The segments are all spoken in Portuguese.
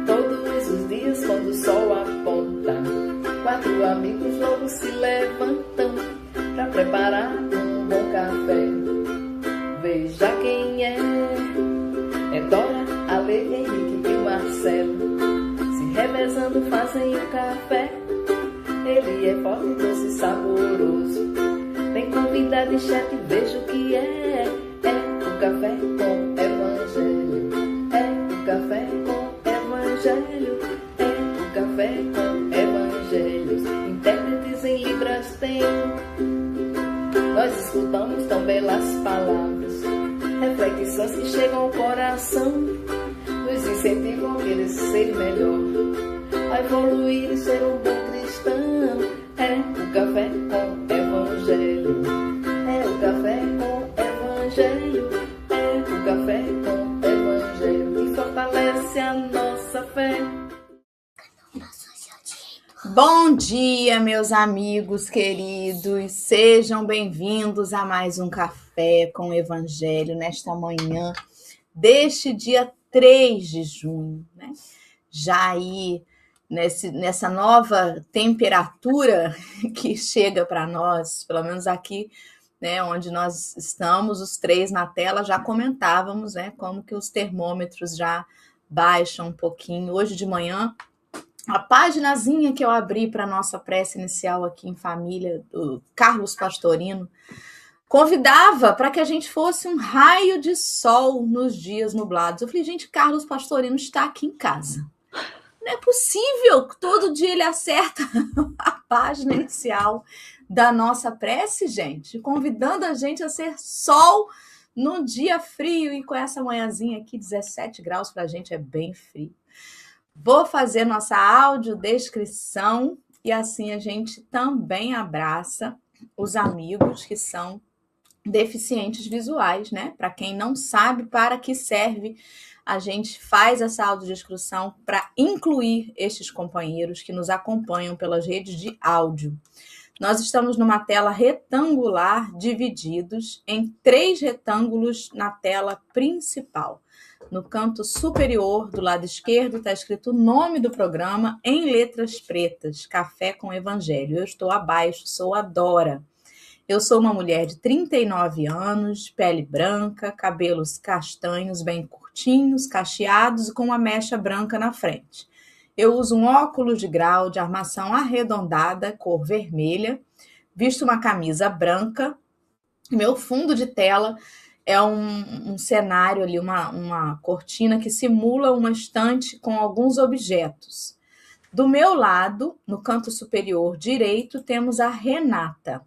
Todos os dias quando o sol aponta, 4 amigos logo se levantam pra preparar um bom café. Veja quem é Dora, Ale, Henrique e Marcelo. Se revezando fazem o café. Ele é forte, doce e saboroso. Vem convidado e chefe, veja o que é. É o café com evangelho. É o café com evangelho. É o café com evangelho. Intérpretes em libras tem. Nós escutamos tão belas palavras, reflexões que chegam ao coração, nos incentivam a querer ser melhor, a evoluir e ser um bom cristão. É o café com evangelho. É o café com evangelho. É o café com evangelho que fortalece a nossa fé. Bom dia, meus amigos queridos, sejam bem-vindos a mais um Café com o Evangelho nesta manhã deste dia 3 de junho, né? Já aí nessa nova temperatura que chega para nós, pelo menos aqui, né, onde nós estamos, os três na tela, já comentávamos, né, como que os termômetros já baixam um pouquinho. Hoje de manhã, a paginazinha que eu abri para a nossa prece inicial aqui em família, do Carlos Pastorino, convidava para que a gente fosse um raio de sol nos dias nublados. Eu falei, gente, Carlos Pastorino está aqui em casa. Não é possível que todo dia ele acerta a página inicial da nossa prece, gente, convidando a gente a ser sol num dia frio, e com essa manhãzinha aqui, 17 graus para a gente é bem frio. Vou fazer nossa audiodescrição e assim a gente também abraça os amigos que são deficientes visuais, né? Para quem não sabe para que serve, a gente faz essa audiodescrição para incluir estes companheiros que nos acompanham pelas redes de áudio. Nós estamos numa tela retangular, divididos em 3 retângulos na tela principal. No canto superior, do lado esquerdo, está escrito o nome do programa em letras pretas, Café com Evangelho. Eu estou abaixo, sou a Dora. Eu sou uma mulher de 39 anos, pele branca, cabelos castanhos bem curtinhos, cacheados e com uma mecha branca na frente. Eu uso um óculos de grau de armação arredondada, cor vermelha, visto uma camisa branca. Meu fundo de tela é um cenário ali, uma cortina que simula uma estante com alguns objetos. Do meu lado, no canto superior direito, temos a Renata.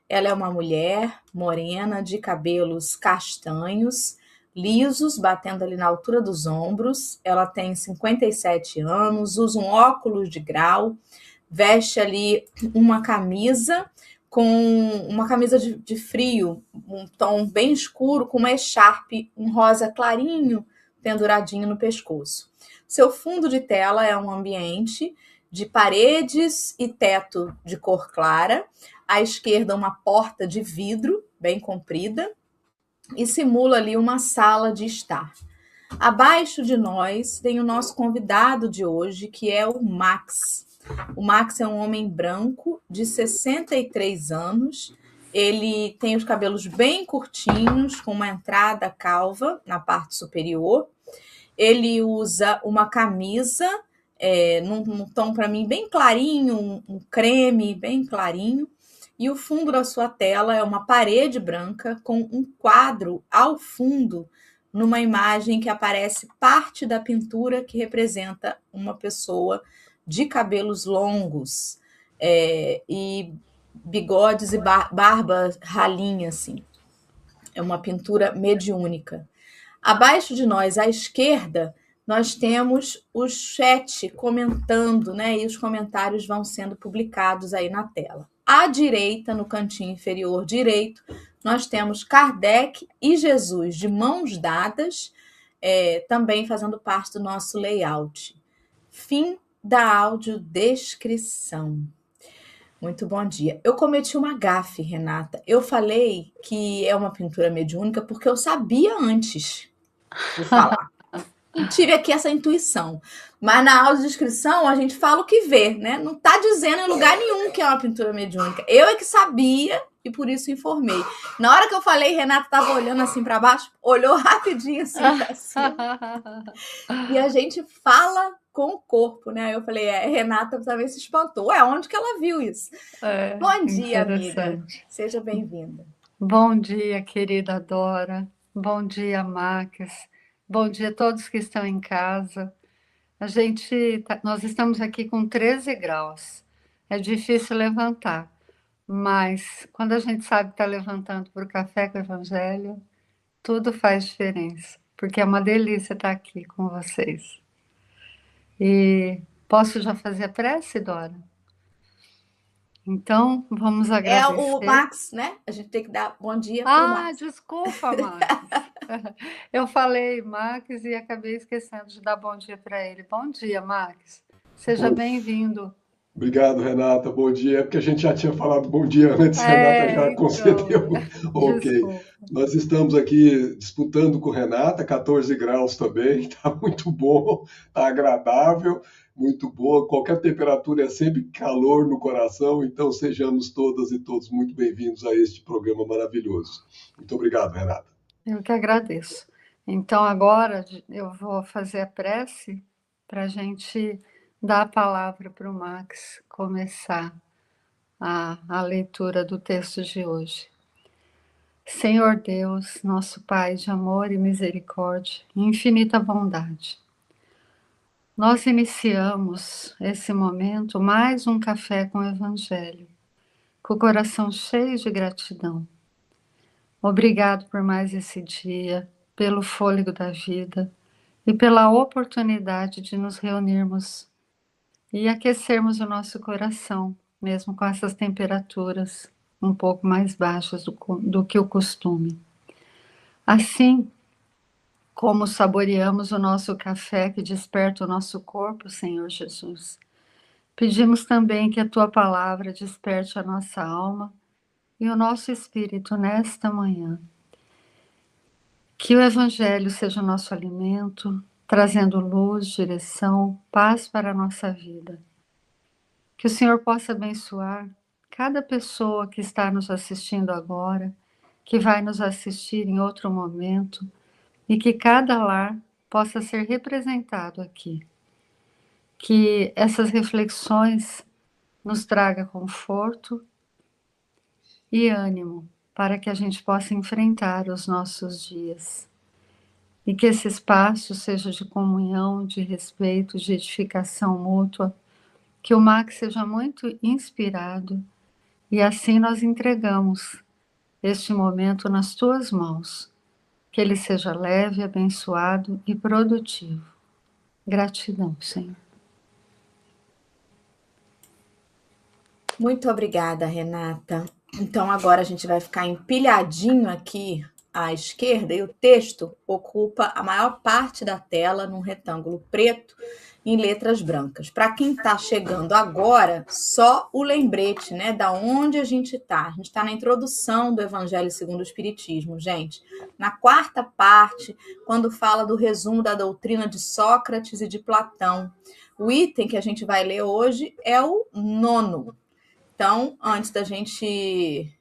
Ela é uma mulher morena, de cabelos castanhos, lisos, batendo ali na altura dos ombros. Ela tem 57 anos, usa um óculos de grau, veste ali uma camisa com uma camisa de frio, um tom bem escuro, com uma echarpe, um rosa clarinho, penduradinho no pescoço. Seu fundo de tela é um ambiente de paredes e teto de cor clara. À esquerda, uma porta de vidro, bem comprida, e simula ali uma sala de estar. Abaixo de nós tem o nosso convidado de hoje, que é o Max. O Max é um homem branco de 63 anos. Ele tem os cabelos bem curtinhos, com uma entrada calva na parte superior. Ele usa uma camisa num tom, para mim, bem clarinho, um creme bem clarinho. E o fundo da sua tela é uma parede branca com um quadro ao fundo, numa imagem que aparece parte da pintura que representa uma pessoa de cabelos longos e bigodes e barba ralinha, assim. É uma pintura mediúnica. Abaixo de nós, à esquerda, nós temos o chat comentando, né? E os comentários vão sendo publicados aí na tela. À direita, no cantinho inferior direito, nós temos Kardec e Jesus de mãos dadas, também fazendo parte do nosso layout. Fim da audiodescrição. Muito bom dia. Eu cometi uma gafe, Renata. Eu falei que é uma pintura mediúnica porque eu sabia antes de falar. Tive aqui essa intuição. Mas na audiodescrição a gente fala o que vê, né? Não está dizendo em lugar nenhum que é uma pintura mediúnica. Eu é que sabia e por isso informei. Na hora que eu falei, Renata estava olhando assim para baixo, olhou rapidinho assim para cima. E a gente fala com o corpo, né? Eu falei, Renata também se espantou. Onde que ela viu isso? Bom dia, amiga. Seja bem-vinda. Bom dia, querida Dora. Bom dia, Max. Bom dia a todos que estão em casa. Nós estamos aqui com 13 graus. É difícil levantar, mas quando a gente sabe que está levantando para o Café com o Evangelho, tudo faz diferença, porque é uma delícia estar aqui com vocês. E posso já fazer a prece, Dora? Então, vamos agradecer. É o Max, né? A gente tem que dar bom dia para o Max. Desculpa, Max. Eu falei Max e acabei esquecendo de dar bom dia para ele. Bom dia, Max. Seja bem-vindo. Obrigado, Renata. Bom dia. É porque a gente já tinha falado bom dia antes, Renata já concedeu. Ok. Desculpa. Nós estamos aqui disputando com Renata, 14 graus também, está muito bom, está agradável, muito boa. Qualquer temperatura é sempre calor no coração, então sejamos todas e todos muito bem-vindos a este programa maravilhoso. Muito obrigado, Renata. Eu que agradeço. Então, agora eu vou fazer a prece para a gente dar a palavra para o Max começar a leitura do texto de hoje. Senhor Deus, nosso Pai de amor e misericórdia, infinita bondade, nós iniciamos esse momento mais um café com o Evangelho, com o coração cheio de gratidão. Obrigado por mais esse dia, pelo fôlego da vida e pela oportunidade de nos reunirmos e aquecermos o nosso coração, mesmo com essas temperaturas um pouco mais baixas do que o costume. Assim como saboreamos o nosso café que desperta o nosso corpo, Senhor Jesus, pedimos também que a Tua palavra desperte a nossa alma e o nosso espírito nesta manhã. Que o Evangelho seja o nosso alimento, trazendo luz, direção, paz para a nossa vida. Que o Senhor possa abençoar cada pessoa que está nos assistindo agora, que vai nos assistir em outro momento, e que cada lar possa ser representado aqui. Que essas reflexões nos tragam conforto e ânimo para que a gente possa enfrentar os nossos dias. E que esse espaço seja de comunhão, de respeito, de edificação mútua, que o Max seja muito inspirado e assim nós entregamos este momento nas Tuas mãos. Que ele seja leve, abençoado e produtivo. Gratidão, Senhor. Muito obrigada, Renata. Então agora a gente vai ficar empilhadinho aqui à esquerda e o texto ocupa a maior parte da tela num retângulo preto em letras brancas. Para quem está chegando agora, só o lembrete, né, da onde a gente está. A gente está na introdução do Evangelho segundo o Espiritismo, gente. Na quarta parte, quando fala do resumo da doutrina de Sócrates e de Platão. O item que a gente vai ler hoje é o 9º. Então, antes da gente...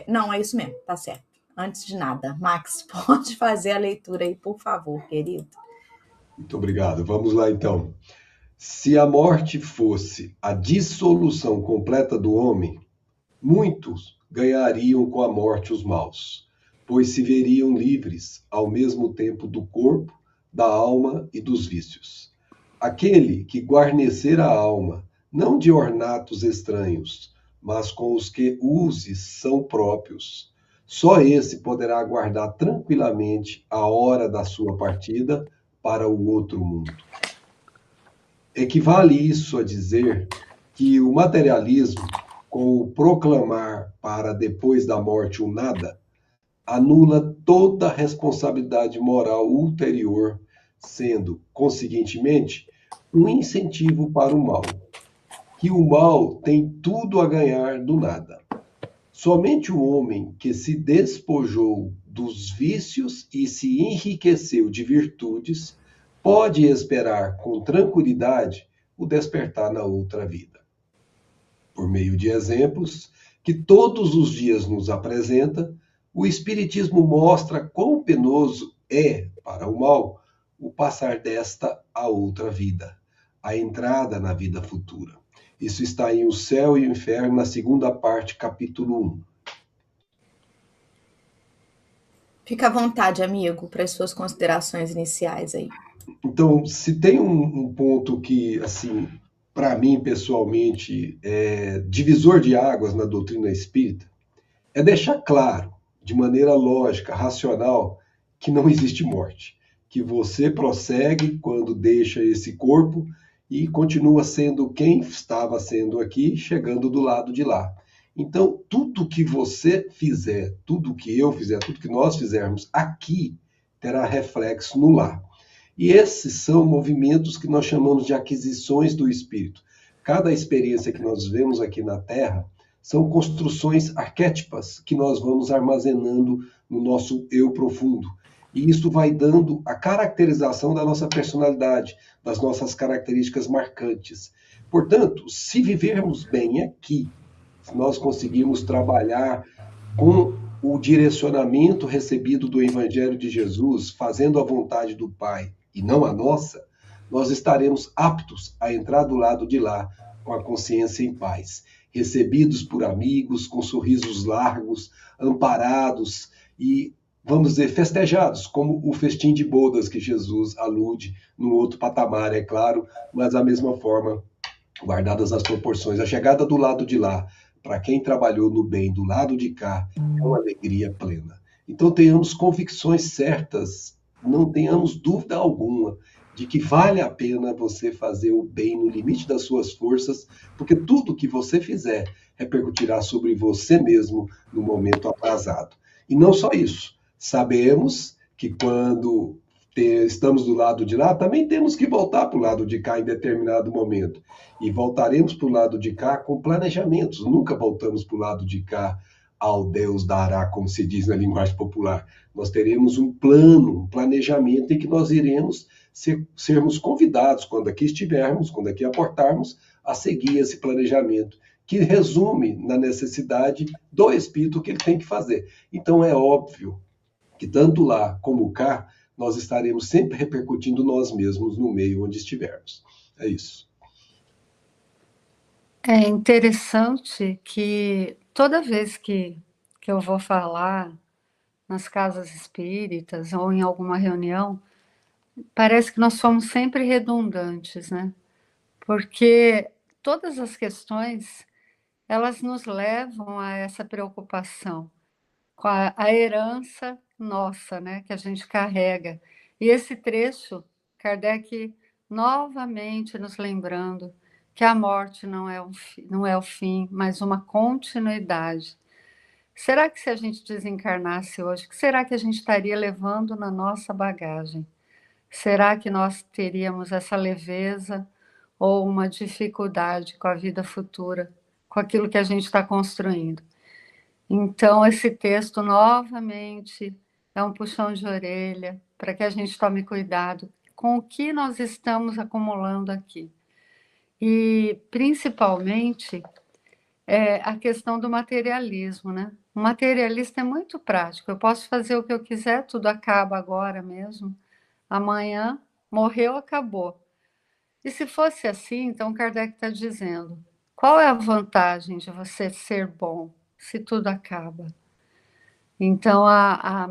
Não, é isso mesmo, tá certo. Antes de nada, Max, pode fazer a leitura aí, por favor, querido. Muito obrigado. Vamos lá, então. Se a morte fosse a dissolução completa do homem, muitos ganhariam com a morte os maus, pois se veriam livres ao mesmo tempo do corpo, da alma e dos vícios. Aquele que guarnecer a alma, não de ornatos estranhos, mas com os que uses são próprios, só esse poderá aguardar tranquilamente a hora da sua partida para o outro mundo. Equivale isso a dizer que o materialismo, com o proclamar para depois da morte o nada, anula toda a responsabilidade moral ulterior, sendo, conseguintemente, um incentivo para o mal, que o mal tem tudo a ganhar do nada. Somente o homem que se despojou dos vícios e se enriqueceu de virtudes pode esperar com tranquilidade o despertar na outra vida. Por meio de exemplos que todos os dias nos apresenta, o Espiritismo mostra quão penoso é para o mal o passar desta a outra vida, a entrada na vida futura. Isso está em O Céu e o Inferno, na segunda parte, capítulo 1. Fica à vontade, amigo, para as suas considerações iniciais aí. Então, se tem um ponto que, assim, para mim pessoalmente, é divisor de águas na doutrina espírita, é deixar claro, de maneira lógica, racional, que não existe morte, que você prossegue quando deixa esse corpo e continua sendo quem estava sendo aqui, chegando do lado de lá. Então, tudo que você fizer, tudo que eu fizer, tudo que nós fizermos aqui, terá reflexo no lá. E esses são movimentos que nós chamamos de aquisições do espírito. Cada experiência que nós vemos aqui na Terra são construções arquétipas que nós vamos armazenando no nosso eu profundo. E isso vai dando a caracterização da nossa personalidade, das nossas características marcantes. Portanto, se vivermos bem aqui, se nós conseguirmos trabalhar com o direcionamento recebido do Evangelho de Jesus, fazendo a vontade do Pai e não a nossa, nós estaremos aptos a entrar do lado de lá com a consciência em paz, recebidos por amigos, com sorrisos largos, amparados e, vamos dizer, festejados, como o festim de bodas que Jesus alude num outro patamar, é claro, mas da mesma forma, guardadas as proporções. A chegada do lado de lá, para quem trabalhou no bem do lado de cá, é uma alegria plena. Então tenhamos convicções certas, não tenhamos dúvida alguma de que vale a pena você fazer o bem no limite das suas forças, porque tudo que você fizer repercutirá sobre você mesmo no momento aprazado. E não só isso, sabemos que quando estamos do lado de lá, também temos que voltar para o lado de cá em determinado momento. E voltaremos para o lado de cá com planejamentos. Nunca voltamos para o lado de cá ao Deus dará, como se diz na linguagem popular. Nós teremos um plano, um planejamento em que nós iremos sermos convidados, quando aqui estivermos, quando aqui aportarmos, a seguir esse planejamento, que resume na necessidade do espírito que ele tem que fazer. Então é óbvio que tanto lá como cá, nós estaremos sempre repercutindo nós mesmos no meio onde estivermos. É isso. É interessante que toda vez que eu vou falar nas casas espíritas ou em alguma reunião, parece que nós somos sempre redundantes, né? Porque todas as questões, elas nos levam a essa preocupação com a herança nossa, né, que a gente carrega. E esse trecho, Kardec novamente nos lembrando que a morte não é o fim, mas uma continuidade. Será que se a gente desencarnasse hoje, o que será que a gente estaria levando na nossa bagagem? Será que nós teríamos essa leveza ou uma dificuldade com a vida futura, com aquilo que a gente está construindo? Então, esse texto, novamente, é um puxão de orelha para que a gente tome cuidado com o que nós estamos acumulando aqui. E, principalmente, a questão do materialismo, né? O materialista é muito prático. Eu posso fazer o que eu quiser, tudo acaba agora mesmo. Amanhã, morreu, acabou. E se fosse assim, então Kardec está dizendo, qual é a vantagem de você ser bom se tudo acaba? Então,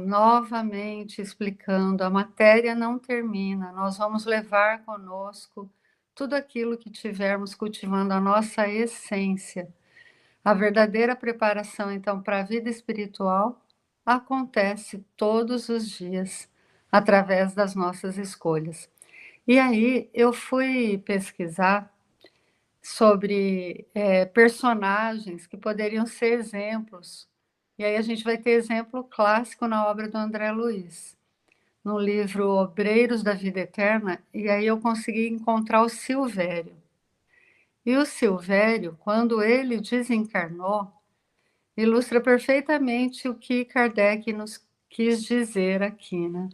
novamente explicando, a matéria não termina, nós vamos levar conosco tudo aquilo que tivermos cultivando a nossa essência. A verdadeira preparação, então, para a vida espiritual acontece todos os dias, através das nossas escolhas. E aí, eu fui pesquisar sobre personagens que poderiam ser exemplos. E aí a gente vai ter exemplo clássico na obra do André Luiz. no livro Obreiros da Vida Eterna, e aí eu consegui encontrar o Silvério. E o Silvério, quando ele desencarnou, ilustra perfeitamente o que Kardec nos quis dizer aqui, né?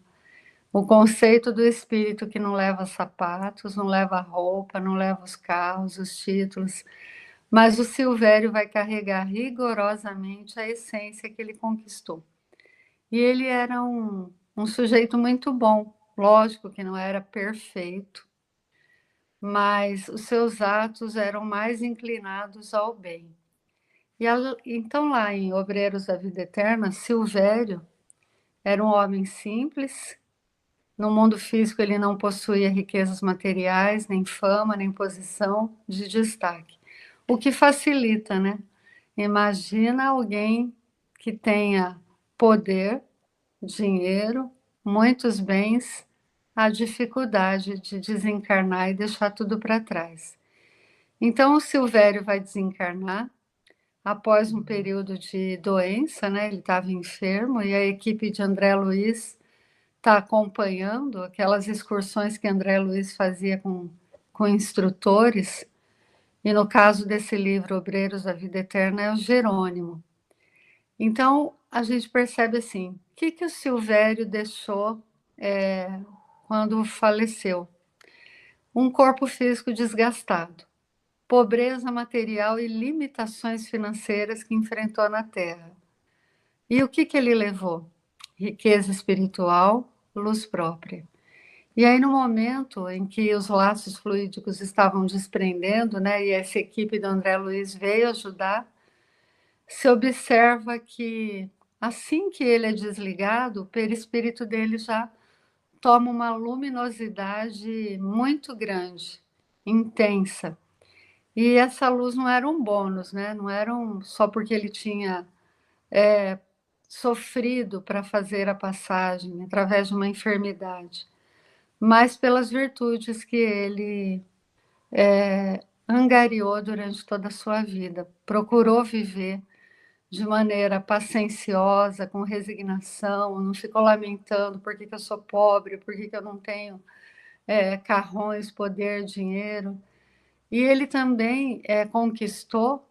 O conceito do espírito que não leva sapatos, não leva roupa, não leva os carros, os títulos, mas o Silvério vai carregar rigorosamente a essência que ele conquistou. E ele era um sujeito muito bom, lógico que não era perfeito, mas os seus atos eram mais inclinados ao bem. Então, lá em Obreiros da Vida Eterna, Silvério era um homem simples. No mundo físico, ele não possuía riquezas materiais, nem fama, nem posição de destaque. O que facilita, né? Imagina alguém que tenha poder, dinheiro, muitos bens, a dificuldade de desencarnar e deixar tudo para trás. Então, o Silvério vai desencarnar após um período de doença, né? Ele estava enfermo e a equipe de André Luiz está acompanhando aquelas excursões que André Luiz fazia com instrutores. E no caso desse livro, Obreiros da Vida Eterna, é o Jerônimo. Então, a gente percebe assim, o que o Silvério deixou quando faleceu? Um corpo físico desgastado, pobreza material e limitações financeiras que enfrentou na Terra. E o que ele levou? Riqueza espiritual, luz própria. E aí, no momento em que os laços fluídicos estavam desprendendo, né, e essa equipe do André Luiz veio ajudar, se observa que assim que ele é desligado, o perispírito dele já toma uma luminosidade muito grande, intensa. E essa luz não era um bônus, né? Não era só porque ele tinha sofrido para fazer a passagem através de uma enfermidade, mas pelas virtudes que ele angariou durante toda a sua vida. Procurou viver de maneira pacienciosa, com resignação, não ficou lamentando por que eu sou pobre, por que eu não tenho carrões, poder, dinheiro. E ele também conquistou,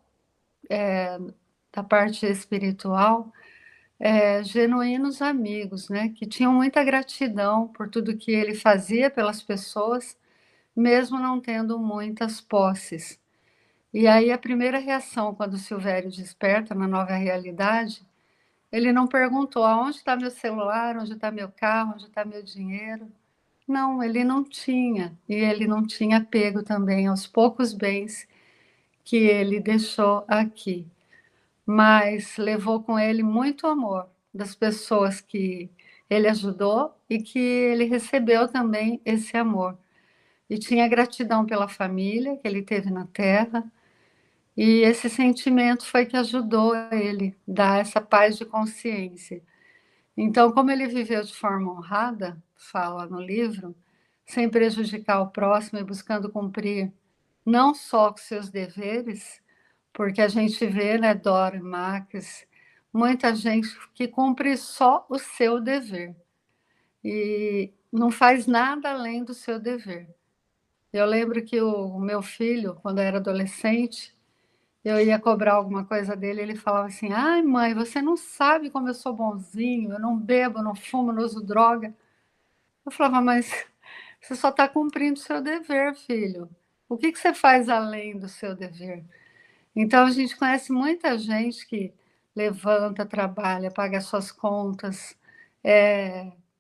da parte espiritual, genuínos amigos, né, que tinham muita gratidão por tudo que ele fazia pelas pessoas, mesmo não tendo muitas posses. E aí a primeira reação, quando o Silvério desperta na nova realidade, ele não perguntou aonde está meu celular, onde está meu carro, onde está meu dinheiro. Não, ele não tinha. E ele não tinha apego também aos poucos bens que ele deixou aqui. Mas levou com ele muito amor das pessoas que ele ajudou e que ele recebeu também esse amor. E tinha gratidão pela família que ele teve na Terra. E esse sentimento foi que ajudou ele a dar essa paz de consciência. Então, como ele viveu de forma honrada, fala no livro, sem prejudicar o próximo e buscando cumprir não só com seus deveres, porque a gente vê, né, Dora, Max, muita gente que cumpre só o seu dever e não faz nada além do seu dever. Eu lembro que o meu filho, quando era adolescente, eu ia cobrar alguma coisa dele, ele falava assim: ai, mãe, você não sabe como eu sou bonzinho, eu não bebo, não fumo, não uso droga. Eu falava, mas você só está cumprindo o seu dever, filho. O que você faz além do seu dever? Então, a gente conhece muita gente que levanta, trabalha, paga suas contas,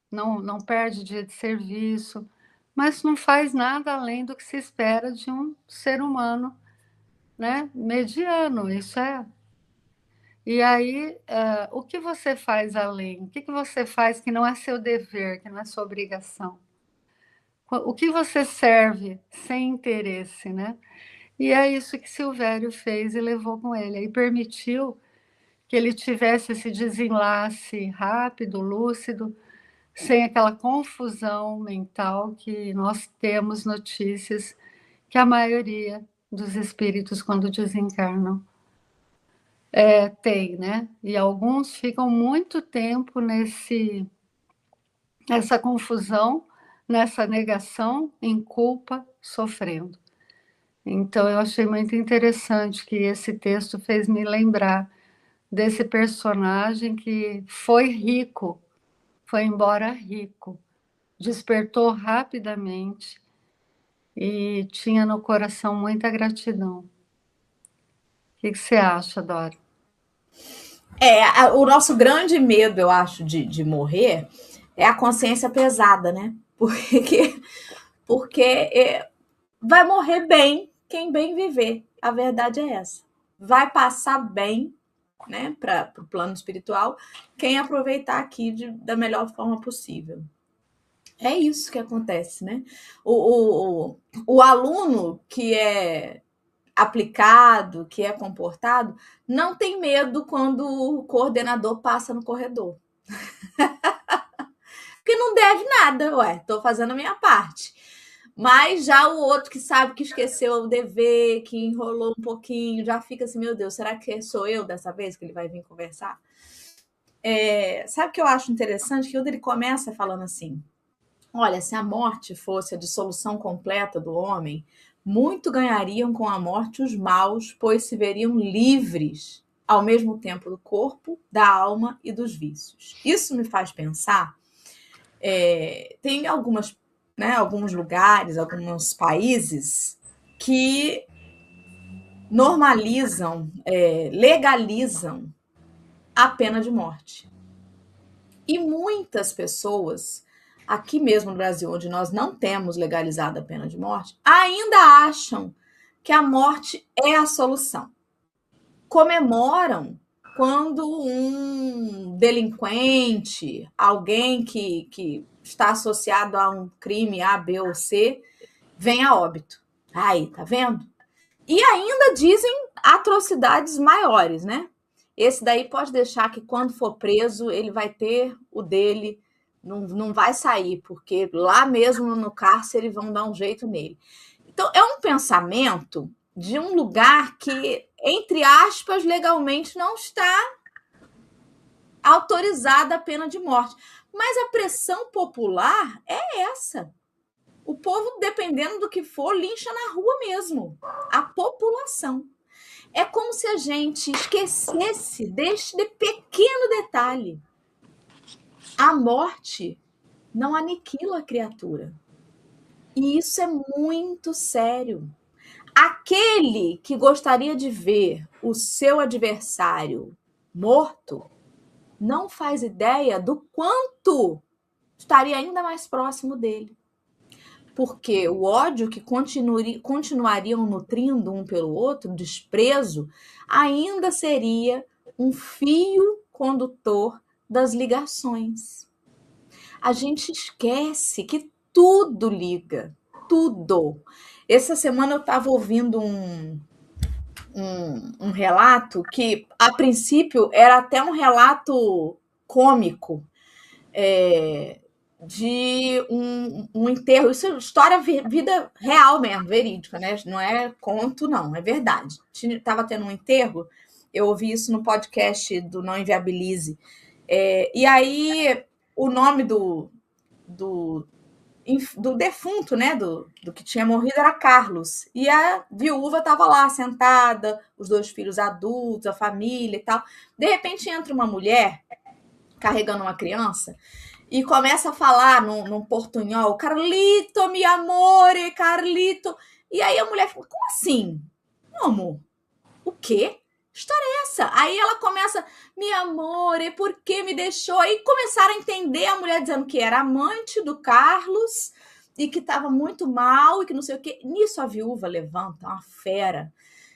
não perde dia de serviço, mas não faz nada além do que se espera de um ser humano, né, mediano. Isso é. E aí, o que você faz além? O que você faz que não é seu dever, que não é sua obrigação? O que você serve sem interesse, né? E é isso que Silvério fez e levou com ele. Aí permitiu que ele tivesse esse desenlace rápido, lúcido, sem aquela confusão mental que nós temos notícias que a maioria dos espíritos, quando desencarnam, tem, né? E alguns ficam muito tempo essa confusão, nessa negação, em culpa, sofrendo. Então, eu achei muito interessante que esse texto fez me lembrar desse personagem que foi rico, foi embora rico, despertou rapidamente e tinha no coração muita gratidão. O que você acha, Dora? O nosso grande medo, eu acho, de morrer é a consciência pesada, né? Porque vai morrer bem quem bem viver. A verdade é essa. Vai passar bem, né, para o plano espiritual, quem aproveitar aqui da melhor forma possível. É isso que acontece, né? O aluno que é aplicado, que é comportado, não tem medo quando o coordenador passa no corredor. Porque não deve nada, estou fazendo a minha parte. Mas já o outro que sabe que esqueceu o dever, que enrolou um pouquinho, já fica assim, meu Deus, será que sou eu dessa vez que ele vai vir conversar? Sabe o que eu acho interessante? Que quando ele começa falando assim, olha, se a morte fosse a dissolução completa do homem, muito ganhariam com a morte os maus, pois se veriam livres ao mesmo tempo do corpo, da alma e dos vícios. Isso me faz pensar, tem alguns lugares, alguns países que normalizam, legalizam a pena de morte. E muitas pessoas, aqui mesmo no Brasil, onde nós não temos legalizado a pena de morte, ainda acham que a morte é a solução. Comemoram quando um delinquente, alguém que está associado a um crime A, B ou C, vem a óbito. Aí, tá vendo? E ainda dizem atrocidades maiores, né? Esse daí pode deixar que quando for preso, ele vai ter o dele, não vai sair, porque lá mesmo no cárcere vão dar um jeito nele. Então, é um pensamento de um lugar que, entre aspas, legalmente não está autorizada a pena de morte. Mas a pressão popular é essa. O povo, dependendo do que for, lincha na rua mesmo. A população. É como se a gente esquecesse deste pequeno detalhe. A morte não aniquila a criatura. E isso é muito sério. Aquele que gostaria de ver o seu adversário morto não faz ideia do quanto estaria ainda mais próximo dele. Porque o ódio que continuariam nutrindo um pelo outro, o desprezo, ainda seria um fio condutor das ligações. A gente esquece que tudo liga, tudo. Essa semana eu estava ouvindo um relato que, a princípio, era até um relato cômico, de um enterro. Isso é história, vida real mesmo, verídica, né? Não é conto, não, é verdade. Estava tendo um enterro, eu ouvi isso no podcast do Não Inviabilize. E aí, o nome do defunto, né, do que tinha morrido, era Carlos. E a viúva estava lá, sentada, os 2 filhos adultos, a família e tal. De repente, entra uma mulher carregando uma criança e começa a falar num portunhol, Carlito, mi amore, Carlito. E aí a mulher fala, como assim? Meu amor, o quê? Que história é essa? Aí ela começa, mi amore, por que me deixou? Aí começaram a entender a mulher dizendo que era amante do Carlos e que estava muito mal e que não sei o quê. Nisso a viúva levanta, uma fera.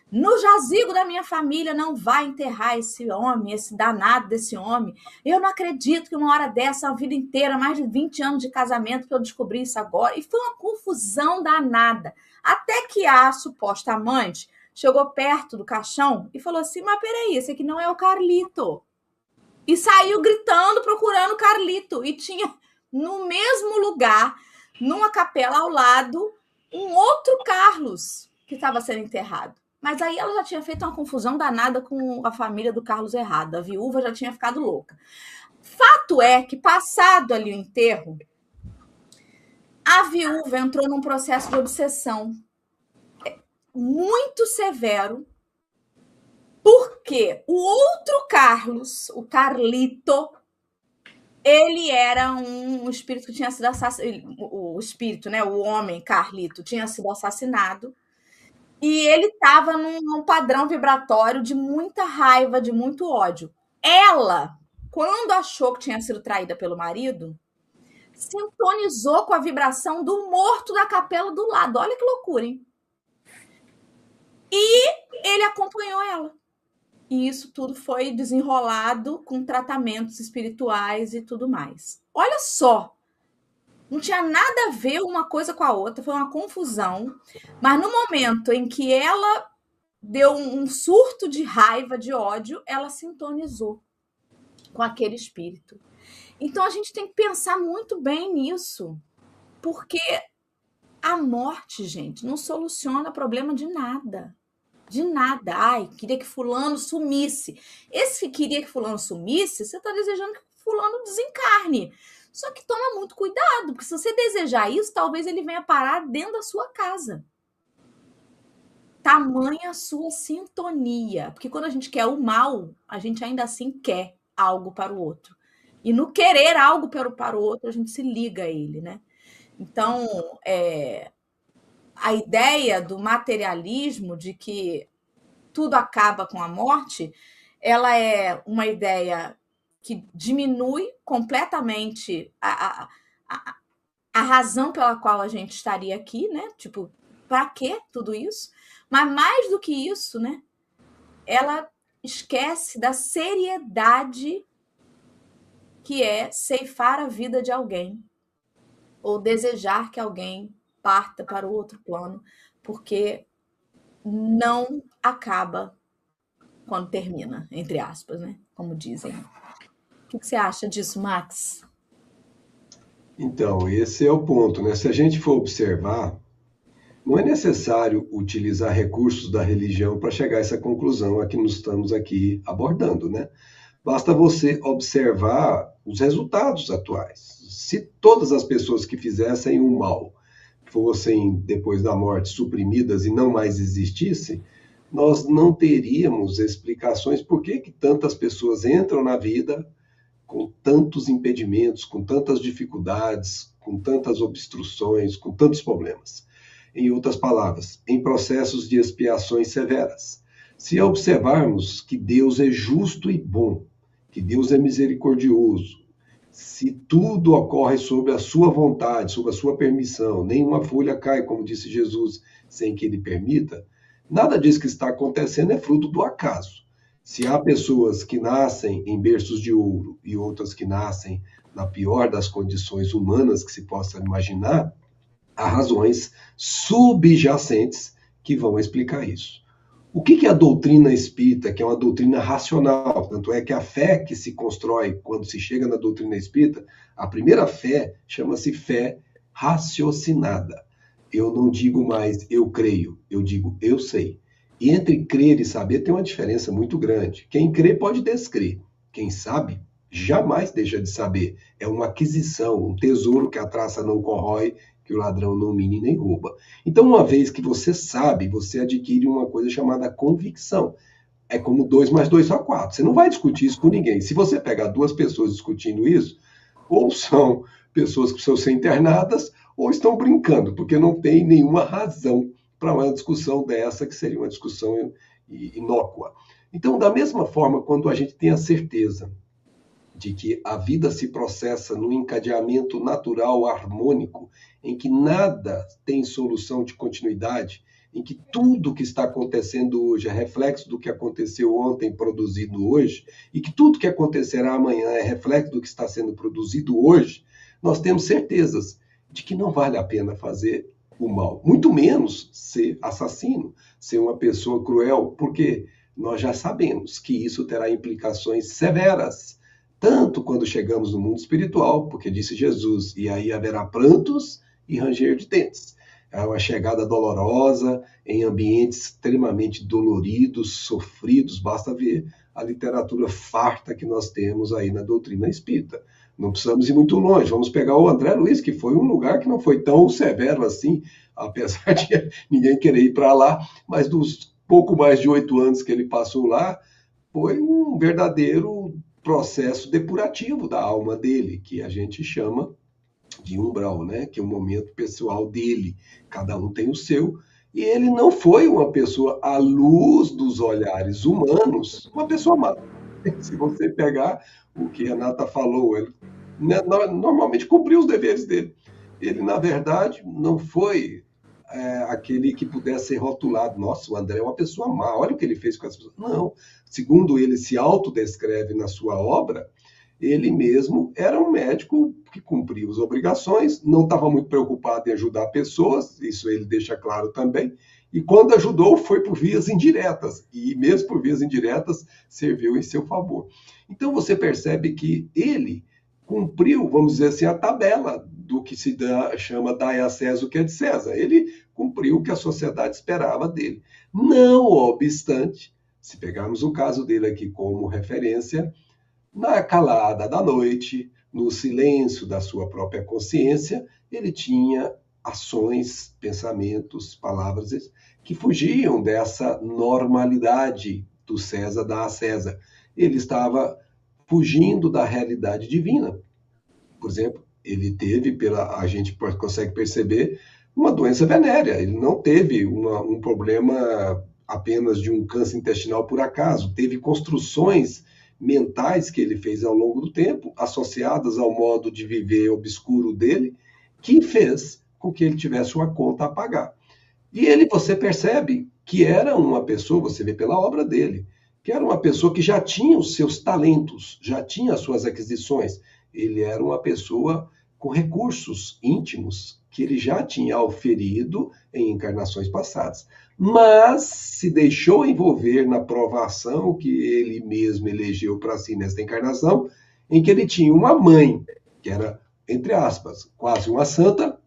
No jazigo da minha família não vai enterrar esse homem, esse danado desse homem. Eu não acredito que uma hora dessa, a vida inteira, mais de 20 anos de casamento, que eu descobri isso agora. E foi uma confusão danada. Até que a suposta amante chegou perto do caixão e falou assim, mas peraí, esse aqui não é o Carlito. E saiu gritando, procurando o Carlito. E tinha no mesmo lugar, numa capela ao lado, um outro Carlos que estava sendo enterrado. Mas aí ela já tinha feito uma confusão danada com a família do Carlos errado. A viúva já tinha ficado louca. Fato é que, passado ali o enterro, a viúva entrou num processo de obsessão muito severo, porque o outro Carlos, o Carlito, ele era um espírito que tinha sido assassinado. O espírito, né? O homem Carlito tinha sido assassinado. E ele estava num padrão vibratório de muita raiva, de muito ódio. Ela, quando achou que tinha sido traída pelo marido, sintonizou com a vibração do morto da capela do lado. Olha que loucura, hein? E ele acompanhou ela. E isso tudo foi desenrolado com tratamentos espirituais e tudo mais. Olha só, não tinha nada a ver uma coisa com a outra, foi uma confusão. Mas no momento em que ela deu um surto de raiva, de ódio, ela sintonizou com aquele espírito. Então a gente tem que pensar muito bem nisso, porque a morte, gente, não soluciona problema de nada. De nada. Ai, queria que fulano sumisse. Esse que queria que fulano sumisse, você está desejando que fulano desencarne. Só que toma muito cuidado, porque se você desejar isso, talvez ele venha parar dentro da sua casa. Tamanha a sua sintonia. Porque quando a gente quer o mal, a gente ainda assim quer algo para o outro. E no querer algo para o outro, a gente se liga a ele, né? Então, a ideia do materialismo, de que tudo acaba com a morte, ela é uma ideia que diminui completamente a razão pela qual a gente estaria aqui, né? Tipo, para que tudo isso? Mas mais do que isso, né? Ela esquece da seriedade que é ceifar a vida de alguém ou desejar que alguém parta para o outro plano, porque não acaba quando termina, entre aspas, né? Como dizem. O que você acha disso, Max? Então, esse é o ponto, né? Se a gente for observar, não é necessário utilizar recursos da religião para chegar a essa conclusão a que nós estamos aqui abordando, né? Basta você observar os resultados atuais. Se todas as pessoas que fizessem o mal fossem, depois da morte, suprimidas e não mais existissem, nós não teríamos explicações por que tantas pessoas entram na vida com tantos impedimentos, com tantas dificuldades, com tantas obstruções, com tantos problemas. Em outras palavras, em processos de expiações severas. Se observarmos que Deus é justo e bom, que Deus é misericordioso, se tudo ocorre sob a sua vontade, sob a sua permissão, nenhuma folha cai, como disse Jesus, sem que ele permita, nada disso que está acontecendo é fruto do acaso. Se há pessoas que nascem em berços de ouro e outras que nascem na pior das condições humanas que se possa imaginar, há razões subjacentes que vão explicar isso. O que é a doutrina espírita, que é uma doutrina racional? Tanto é que a fé que se constrói quando se chega na doutrina espírita, a primeira fé chama-se fé raciocinada. Eu não digo mais eu creio, eu digo eu sei. E entre crer e saber tem uma diferença muito grande. Quem crê pode descrer. Quem sabe jamais deixa de saber. É uma aquisição, um tesouro que a traça não corrói, que o ladrão não mina nem rouba. Então, uma vez que você sabe, você adquire uma coisa chamada convicção. É como 2 mais 2 só 4. Você não vai discutir isso com ninguém. Se você pegar 2 pessoas discutindo isso, ou são pessoas que precisam ser internadas, ou estão brincando, porque não tem nenhuma razão para uma discussão dessa, que seria uma discussão inócua. Então, da mesma forma, quando a gente tem a certeza de que a vida se processa num encadeamento natural, harmônico, em que nada tem solução de continuidade, em que tudo que está acontecendo hoje é reflexo do que aconteceu ontem, produzido hoje, e que tudo que acontecerá amanhã é reflexo do que está sendo produzido hoje, nós temos certezas de que não vale a pena fazer o mal, muito menos ser assassino, ser uma pessoa cruel, porque nós já sabemos que isso terá implicações severas, tanto quando chegamos no mundo espiritual, porque disse Jesus, e aí haverá prantos e ranger de dentes. É uma chegada dolorosa, em ambientes extremamente doloridos, sofridos. Basta ver a literatura farta que nós temos aí na doutrina espírita. Não precisamos ir muito longe. Vamos pegar o André Luiz, que foi um lugar que não foi tão severo assim, apesar de ninguém querer ir para lá, mas dos pouco mais de 8 anos que ele passou lá, foi um verdadeiro processo depurativo da alma dele, que a gente chama de umbral, né? Que é o momento pessoal dele. Cada um tem o seu. E ele não foi uma pessoa, à luz dos olhares humanos, uma pessoa má. Se você pegar o que a Renata falou, ele normalmente cumpriu os deveres dele. Ele, na verdade, não foi aquele que pudesse ser rotulado. Nossa, o André é uma pessoa má, olha o que ele fez com as pessoas. Não. Segundo ele se autodescreve na sua obra, ele mesmo era um médico que cumpria as obrigações, não estava muito preocupado em ajudar pessoas, isso ele deixa claro também, e quando ajudou foi por vias indiretas, e mesmo por vias indiretas serviu em seu favor. Então você percebe que ele cumpriu, vamos dizer assim, a tabela do que se chama dai a César o que é de César. Ele cumpriu o que a sociedade esperava dele. Não obstante, se pegarmos o caso dele aqui como referência, na calada da noite, no silêncio da sua própria consciência, ele tinha ações, pensamentos, palavras que fugiam dessa normalidade do César dá a César. Ele estava fugindo da realidade divina. Por exemplo, ele teve, a gente consegue perceber, uma doença venérea. Ele não teve um problema apenas de um câncer intestinal por acaso. Teve construções mentais que ele fez ao longo do tempo, associadas ao modo de viver obscuro dele, que fez com que ele tivesse uma conta a pagar. E ele, você percebe que era uma pessoa, você vê pela obra dele, que era uma pessoa que já tinha os seus talentos, já tinha as suas aquisições. Ele era uma pessoa com recursos íntimos que ele já tinha auferido em encarnações passadas. Mas se deixou envolver na provação que ele mesmo elegeu para si nesta encarnação, em que ele tinha uma mãe, que era, entre aspas, quase uma santa,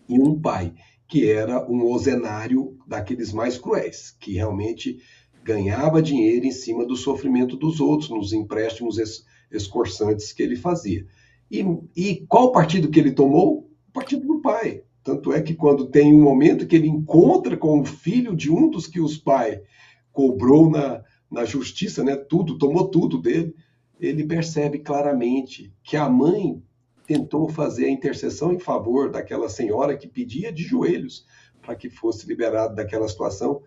e um pai, que era um ozenário daqueles mais cruéis, que realmente ganhava dinheiro em cima do sofrimento dos outros, nos empréstimos escorçantes que ele fazia. E qual partido que ele tomou? O partido do pai. Tanto é que quando tem um momento que ele encontra com o filho de um dos que os pais cobrou na justiça, né, tomou tudo dele, ele percebe claramente que a mãe tentou fazer a intercessão em favor daquela senhora que pedia de joelhos para que fosse liberado daquela situação,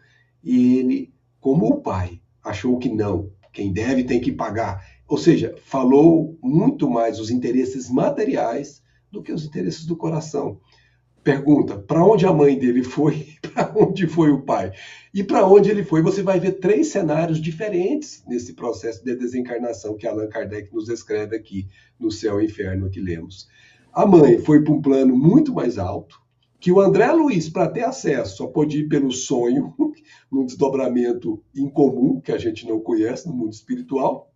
e ele, como o pai, achou que não, quem deve tem que pagar. Ou seja, falou muito mais os interesses materiais do que os interesses do coração. Pergunta, para onde a mãe dele foi? Para onde foi o pai? E para onde ele foi? Você vai ver 3 cenários diferentes nesse processo de desencarnação que Allan Kardec nos descreve aqui no Céu e Inferno que lemos. A mãe foi para um plano muito mais alto, que o André Luiz, para ter acesso, só pôde ir pelo sonho, num desdobramento incomum, que a gente não conhece no mundo espiritual.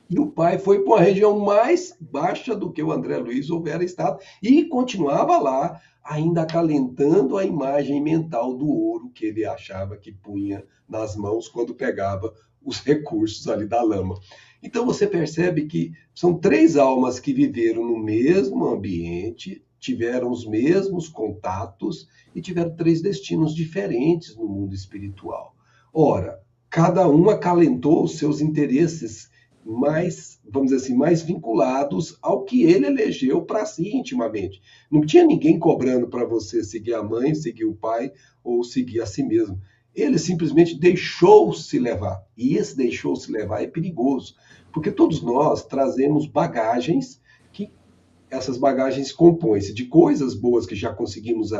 E o pai foi para uma região mais baixa do que o André Luiz houvera estado, e continuava lá, ainda acalentando a imagem mental do ouro que ele achava que punha nas mãos quando pegava os recursos ali da lama. Então você percebe que são 3 almas que viveram no mesmo ambiente, tiveram os mesmos contatos e tiveram 3 destinos diferentes no mundo espiritual. Ora, cada um acalentou os seus interesses mais, vamos dizer assim, mais vinculados ao que ele elegeu para si intimamente. Não tinha ninguém cobrando para você seguir a mãe, seguir o pai ou seguir a si mesmo. Ele simplesmente deixou-se levar. E esse deixou-se levar é perigoso, porque todos nós trazemos bagagens que essas bagagens compõem-se de coisas boas que já conseguimos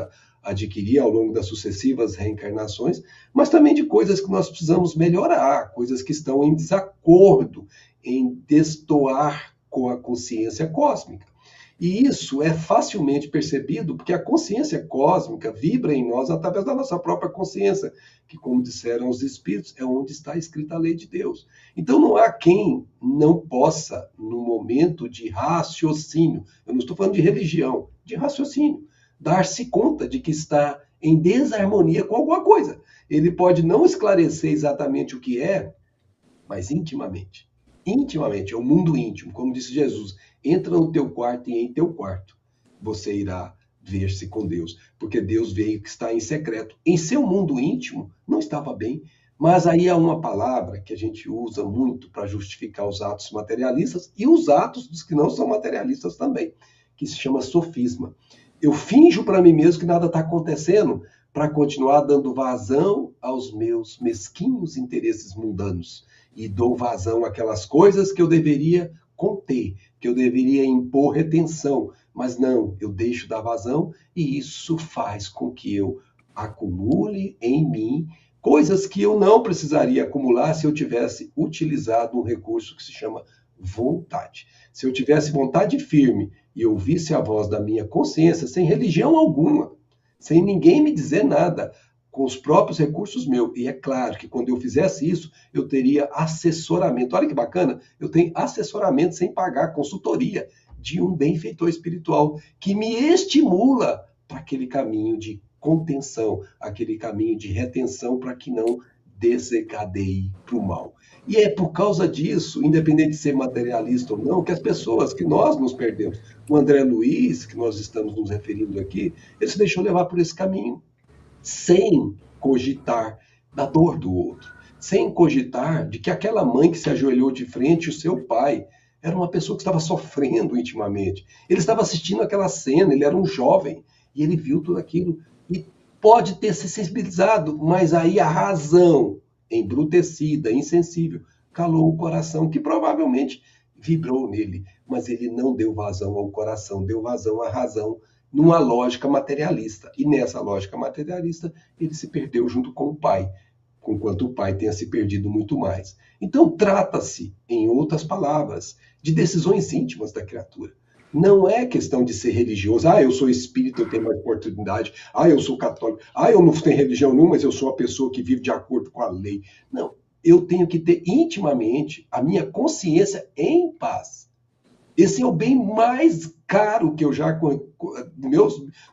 adquirir ao longo das sucessivas reencarnações, mas também de coisas que nós precisamos melhorar, coisas que estão em desacordo, em destoar com a consciência cósmica. E isso é facilmente percebido porque a consciência cósmica vibra em nós através da nossa própria consciência, que, como disseram os espíritos, é onde está escrita a lei de Deus. Então não há quem não possa, no momento de raciocínio, eu não estou falando de religião, de raciocínio, dar-se conta de que está em desarmonia com alguma coisa. Ele pode não esclarecer exatamente o que é, mas intimamente. Intimamente, é o mundo íntimo. Como disse Jesus, entra no teu quarto e em teu quarto você irá ver-se com Deus. Porque Deus veio que está em secreto. Em seu mundo íntimo, não estava bem. Mas aí há uma palavra que a gente usa muito para justificar os atos materialistas e os atos dos que não são materialistas também, que se chama sofisma. Eu finjo para mim mesmo que nada está acontecendo para continuar dando vazão aos meus mesquinhos interesses mundanos e dou vazão àquelas coisas que eu deveria conter, que eu deveria impor retenção, mas não, eu deixo dar vazão e isso faz com que eu acumule em mim coisas que eu não precisaria acumular se eu tivesse utilizado um recurso que se chama vontade. Se eu tivesse vontade firme e ouvisse a voz da minha consciência, sem religião alguma, sem ninguém me dizer nada, com os próprios recursos meus. E é claro que quando eu fizesse isso, eu teria assessoramento. Olha que bacana, eu tenho assessoramento sem pagar, consultoria de um benfeitor espiritual que me estimula para aquele caminho de contenção, aquele caminho de retenção para que não desencadeie para o mal. E é por causa disso, independente de ser materialista ou não, que as pessoas, que nós nos perdemos. O André Luiz, que nós estamos nos referindo aqui, ele se deixou levar por esse caminho, sem cogitar da dor do outro, sem cogitar de que aquela mãe que se ajoelhou de frente, o seu pai, era uma pessoa que estava sofrendo intimamente. Ele estava assistindo aquela cena, ele era um jovem, e ele viu tudo aquilo. E pode ter se sensibilizado, mas aí a razão, embrutecida, insensível, calou o coração, que provavelmente vibrou nele, mas ele não deu vazão ao coração, deu vazão à razão, numa lógica materialista. E nessa lógica materialista, ele se perdeu junto com o pai, enquanto o pai tenha se perdido muito mais. Então, trata-se, em outras palavras, de decisões íntimas da criatura. Não é questão de ser religioso. Ah, eu sou espírita, eu tenho mais oportunidade. Ah, eu sou católico. Ah, eu não tenho religião nenhuma, mas eu sou uma pessoa que vive de acordo com a lei. Não, eu tenho que ter intimamente a minha consciência em paz. Esse é o bem mais caro que eu já,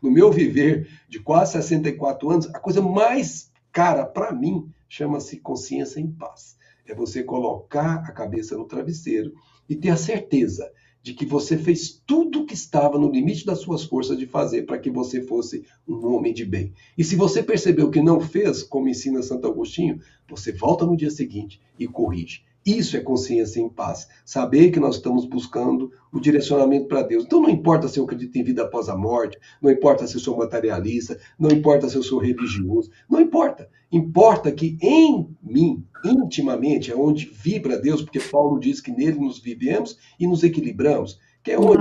no meu viver de quase 64 anos, a coisa mais cara para mim chama-se consciência em paz. É você colocar a cabeça no travesseiro e ter a certeza de que você fez tudo o que estava no limite das suas forças de fazer para que você fosse um homem de bem. E se você percebeu que não fez, como ensina Santo Agostinho, você volta no dia seguinte e corrige. Isso é consciência em paz. Saber que nós estamos buscando o direcionamento para Deus. Então não importa se eu acredito em vida após a morte, não importa se eu sou materialista, não importa se eu sou religioso, não importa. Importa que em mim, intimamente, é onde vibra Deus, porque Paulo diz que nele nos vivemos e nos equilibramos. Que é onde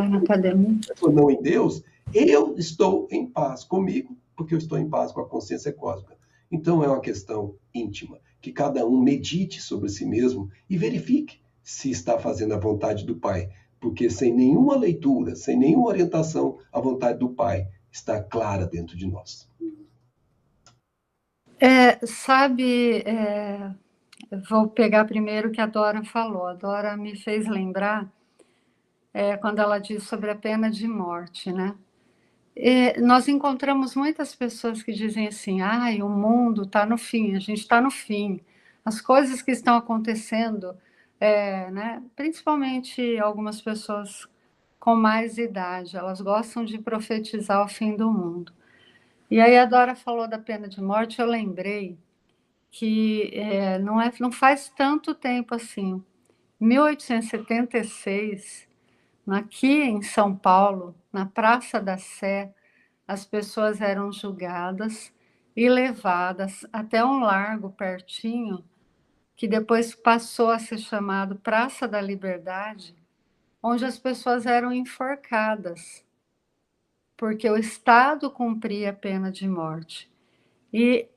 eu não em Deus, eu estou em paz comigo, porque eu estou em paz com a consciência cósmica. Então é uma questão íntima, que cada um medite sobre si mesmo e verifique se está fazendo a vontade do Pai, porque sem nenhuma leitura, sem nenhuma orientação, a vontade do Pai está clara dentro de nós. Vou pegar primeiro o que a Dora falou. A Dora me fez lembrar quando ela diz sobre a pena de morte, né? Nós encontramos muitas pessoas que dizem assim, o mundo está no fim, a gente está no fim. As coisas que estão acontecendo, né? Principalmente algumas pessoas com mais idade, elas gostam de profetizar o fim do mundo. E aí a Dora falou da pena de morte, eu lembrei que não faz tanto tempo assim. Em 1876, aqui em São Paulo, na Praça da Sé, as pessoas eram julgadas e levadas até um largo pertinho, que depois passou a ser chamado Praça da Liberdade, onde as pessoas eram enforcadas, porque o Estado cumpria a pena de morte. E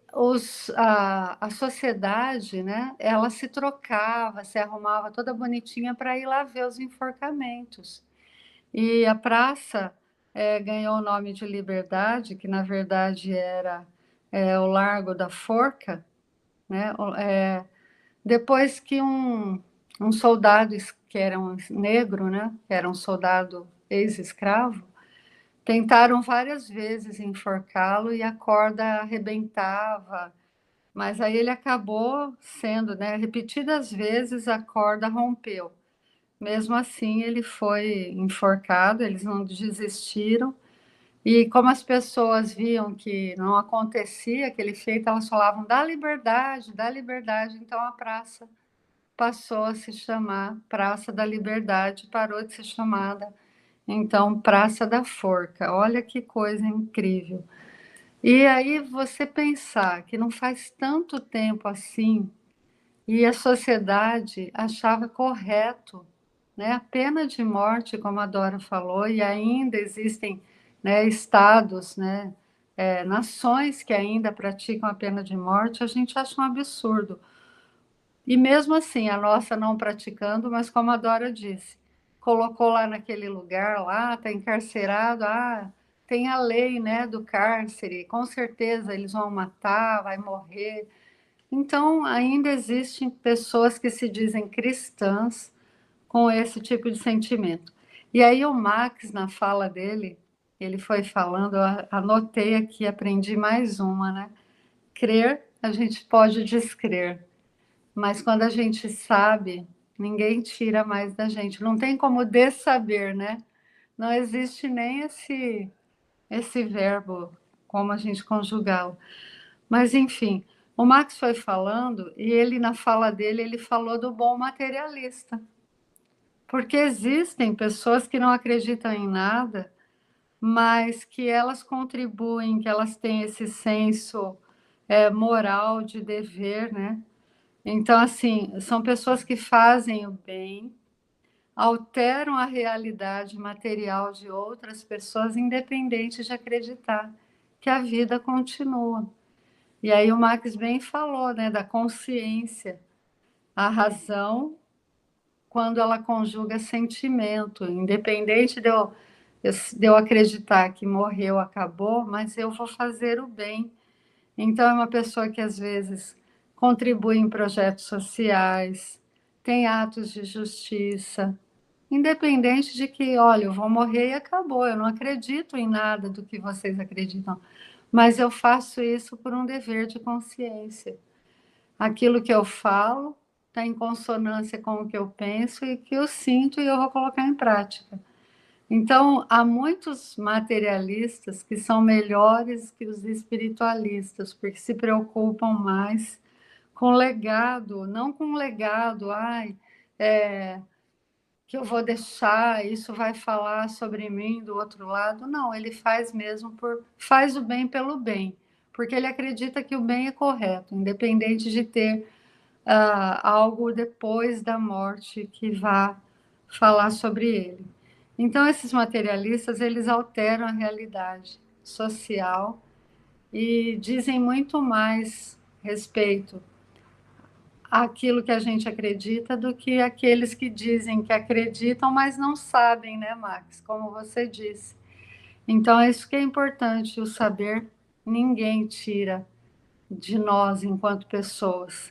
a sociedade, né, ela se trocava, se arrumava toda bonitinha para ir lá ver os enforcamentos. E a praça ganhou o nome de Liberdade, que na verdade era o Largo da Forca, né? Depois que um soldado, que era um negro, né, que era um soldado ex-escravo, Tentaram várias vezes enforcá-lo e a corda arrebentava, mas aí ele acabou sendo, né? Repetidas vezes a corda rompeu. Mesmo assim, ele foi enforcado, eles não desistiram. E como as pessoas viam que não acontecia aquele feito, elas falavam dá liberdade, dá liberdade. Então a praça passou a se chamar Praça da Liberdade, parou de ser chamada então Praça da Forca. Olha que coisa incrível. E aí você pensar que não faz tanto tempo assim e a sociedade achava correto, né, a pena de morte, como a Dora falou, e ainda existem, né, estados, né, nações que ainda praticam a pena de morte, a gente acha um absurdo. E mesmo assim, a nossa não praticando, mas como a Dora disse, colocou lá naquele lugar, lá, está encarcerado, tem a lei, né, do cárcere, com certeza eles vão matar, vai morrer. Então, ainda existem pessoas que se dizem cristãs com esse tipo de sentimento. E aí o Max, na fala dele, ele foi falando, eu anotei aqui, aprendi mais uma, né? Crer, a gente pode descrer, mas quando a gente sabe, ninguém tira mais da gente. Não tem como dessaber, né? Não existe nem esse verbo, como a gente conjugá-lo. Mas, enfim, o Max foi falando, e ele, na fala dele, ele falou do bom materialista. Porque existem pessoas que não acreditam em nada, mas que elas contribuem, que elas têm esse senso moral de dever, né? Então, assim, são pessoas que fazem o bem, alteram a realidade material de outras pessoas, independente de acreditar que a vida continua. E aí o Max bem falou, né, da consciência, a razão quando ela conjuga sentimento, independente de eu acreditar que morreu, acabou, mas eu vou fazer o bem. Então, é uma pessoa que às vezes contribui em projetos sociais, tem atos de justiça, independente de que, olha, eu vou morrer e acabou, eu não acredito em nada do que vocês acreditam, mas eu faço isso por um dever de consciência. Aquilo que eu falo está em consonância com o que eu penso e que eu sinto e eu vou colocar em prática. Então, há muitos materialistas que são melhores que os espiritualistas, porque se preocupam mais com legado, não com legado, que eu vou deixar, isso vai falar sobre mim do outro lado. Não, ele faz mesmo faz o bem pelo bem, porque ele acredita que o bem é correto, independente de ter algo depois da morte que vá falar sobre ele. Então, esses materialistas, eles alteram a realidade social e dizem muito mais respeito àquilo que a gente acredita do que aqueles que dizem que acreditam, mas não sabem, né, Max? Como você disse. Então, é isso que é importante, o saber ninguém tira de nós enquanto pessoas.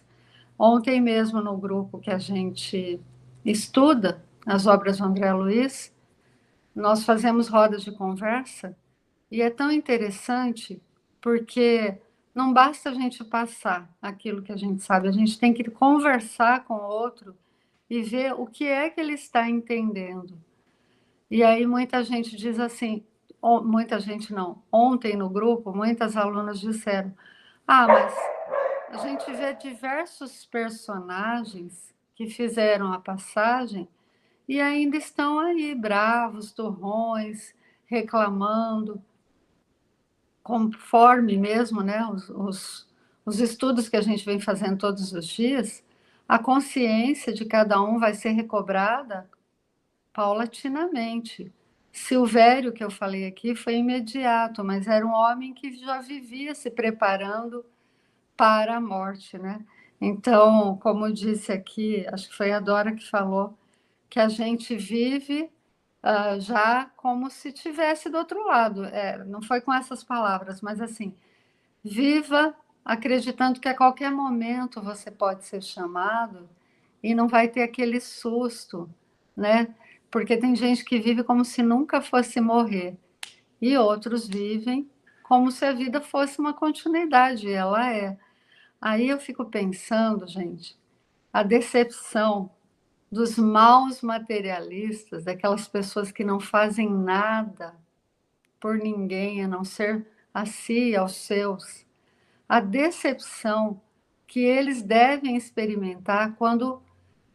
Ontem mesmo, no grupo que a gente estuda as obras do André Luiz, nós fazemos rodas de conversa e é tão interessante porque não basta a gente passar aquilo que a gente sabe, a gente tem que conversar com o outro e ver o que é que ele está entendendo. E aí muita gente diz assim, muita gente não, ontem no grupo, muitas alunas disseram, mas a gente vê diversos personagens que fizeram a passagem e ainda estão aí, bravos, turrões, reclamando, conforme mesmo, né, os estudos que a gente vem fazendo todos os dias, a consciência de cada um vai ser recobrada paulatinamente. Silvério, que eu falei aqui, foi imediato, mas era um homem que já vivia se preparando para a morte, né? Então, como disse aqui, acho que foi a Dora que falou, que a gente vive já como se tivesse do outro lado. Não foi com essas palavras, mas assim, viva acreditando que a qualquer momento você pode ser chamado e não vai ter aquele susto, né? Porque tem gente que vive como se nunca fosse morrer. E outros vivem como se a vida fosse uma continuidade, e ela é. Aí eu fico pensando, gente, a decepção dos maus materialistas, daquelas pessoas que não fazem nada por ninguém a não ser a si e aos seus. A decepção que eles devem experimentar quando,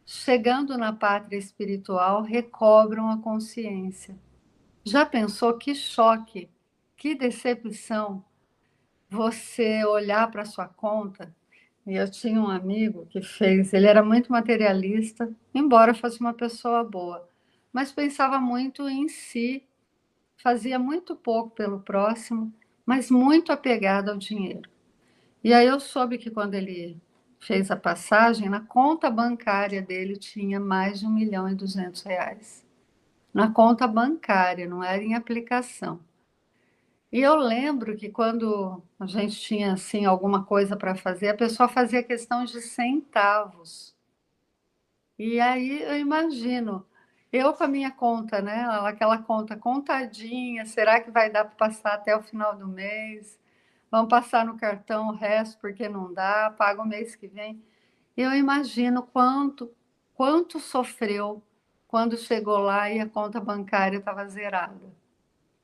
chegando na pátria espiritual, recobram a consciência. Já pensou que choque, que decepção você olhar para sua conta? E eu tinha um amigo que ele era muito materialista, embora fosse uma pessoa boa, mas pensava muito em si, fazia muito pouco pelo próximo, mas muito apegado ao dinheiro. E aí eu soube que quando ele fez a passagem, na conta bancária dele tinha mais de R$ 1.200.000. Na conta bancária, não era em aplicação. E eu lembro que quando a gente tinha assim alguma coisa para fazer, a pessoa fazia questão de centavos. E aí eu imagino, eu com a minha conta, né? Aquela conta contadinha, será que vai dar para passar até o final do mês? Vamos passar no cartão o resto porque não dá, paga o mês que vem. Eu imagino quanto sofreu quando chegou lá e a conta bancária estava zerada.